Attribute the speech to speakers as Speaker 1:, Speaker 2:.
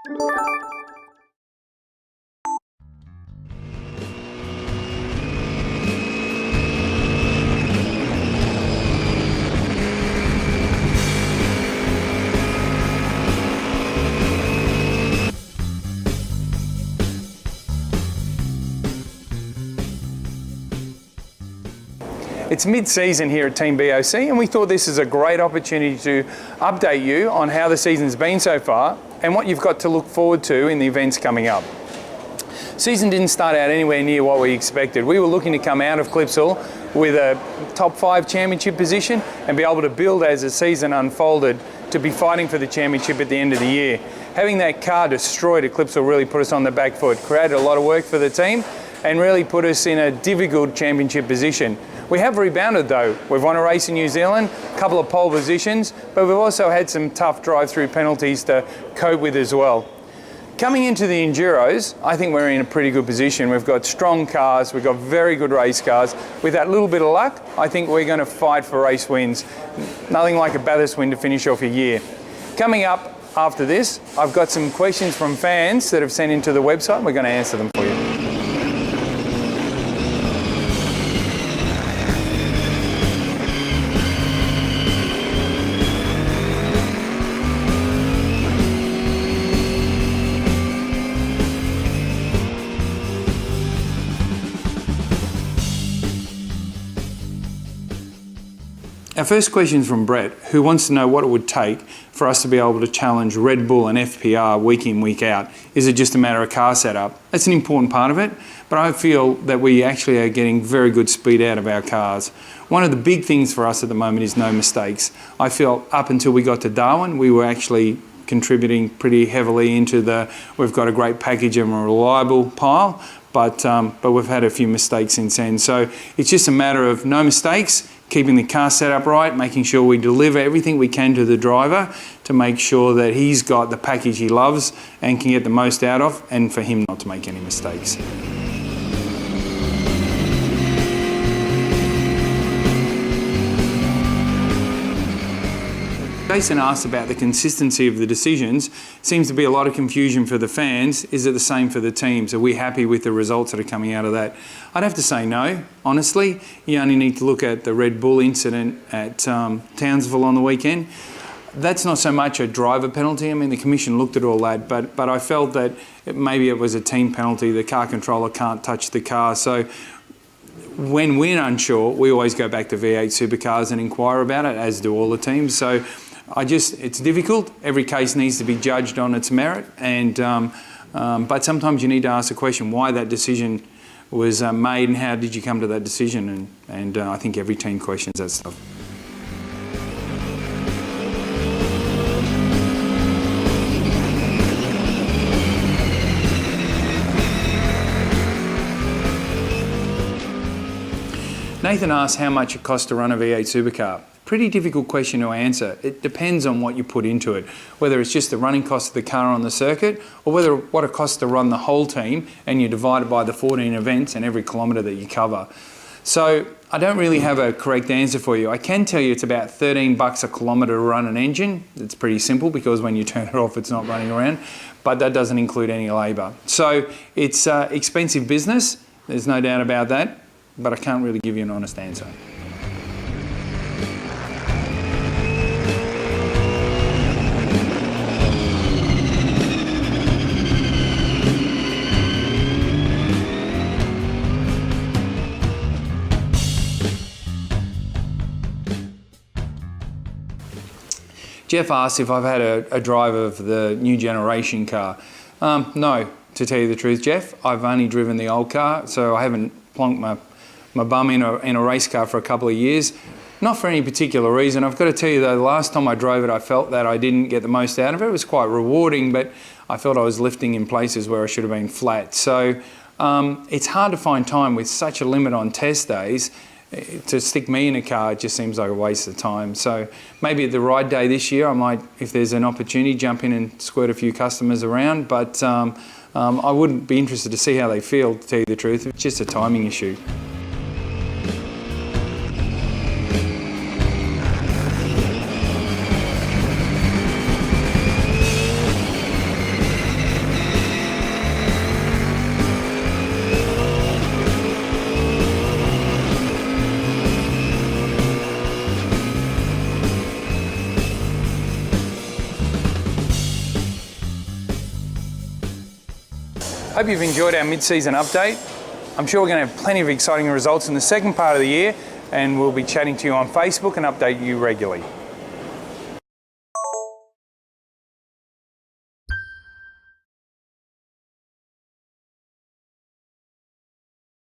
Speaker 1: It's mid-season here at Team BOC, and we thought this is a great opportunity to update you on how the season's been so far and what you've got to look forward to in the events coming up. Season didn't start out anywhere near what we expected. We were looking to come out of Clipsal with a top 5 championship position and be able to build as the season unfolded to be fighting for the championship at the end of the year. Having that car destroyed at Clipsal really put us on the back foot, created a lot of work for the team and really put us in a difficult championship position. We have rebounded though. We've won a race in New Zealand, a couple of pole positions, but we've also had some tough drive-through penalties to cope with as well. Coming into the Enduros, I think we're in a pretty good position. We've got strong cars, we've got very good race cars. With that little bit of luck, I think we're going to fight for race wins. Nothing like a Bathurst win to finish off a year. Coming up after this, I've got some questions from fans that have sent into the website. We're going to answer them for you. Our first question is from Brett, who wants to know what it would take for us to be able to challenge Red Bull and FPR week in, week out. Is it just a matter of car setup? That's an important part of it, but I feel that we actually are getting very good speed out of our cars. One of the big things for us at the moment is no mistakes. I feel up until we got to Darwin, we were actually contributing pretty heavily into we've got a great package and a reliable pile, but we've had a few mistakes since then. So it's just a matter of no mistakes, keeping the car set up right, making sure we deliver everything we can to the driver to make sure that he's got the package he loves and can get the most out of, and for him not to make any mistakes. Jason asked about the consistency of the decisions. Seems to be a lot of confusion for the fans. Is it the same for the teams? Are we happy with the results that are coming out of that? I'd have to say no, honestly. You only need to look at the Red Bull incident at Townsville on the weekend. That's not so much a driver penalty. I mean, the commission looked at all that, but I felt that maybe it was a team penalty. The car controller can't touch the car. So when we're unsure, we always go back to V8 Supercars and inquire about it, as do all the teams. So it's difficult. Every case needs to be judged on its merit, but sometimes you need to ask the question why that decision was made and how did you come to that decision, and I think every team questions that stuff. Nathan asked how much it costs to run a V8 supercar. Pretty difficult question to answer. It depends on what you put into it, whether it's just the running cost of the car on the circuit or what it costs to run the whole team, and you divide it by the 14 events and every kilometre that you cover. So I don't really have a correct answer for you. I can tell you it's about $13 a kilometre to run an engine. It's pretty simple because when you turn it off it's not running around, but that doesn't include any labour. So it's expensive business, there's no doubt about that, but I can't really give you an honest answer. Jeff asked if I've had a drive of the new generation car. No, to tell you the truth, Jeff. I've only driven the old car, so I haven't plonked my bum in a race car for a couple of years. Not for any particular reason. I've got to tell you though, the last time I drove it, I felt that I didn't get the most out of it. It was quite rewarding, but I felt I was lifting in places where I should have been flat. So it's hard to find time with such a limit on test days. To stick me in a car, it just seems like a waste of time. So maybe at the ride day this year, I might, if there's an opportunity, jump in and squirt a few customers around. But I wouldn't be interested to see how they feel, to tell you the truth. It's just a timing issue. Hope you've enjoyed our mid-season update. I'm sure we're going to have plenty of exciting results in the second part of the year, and we'll be chatting to you on Facebook and update you regularly.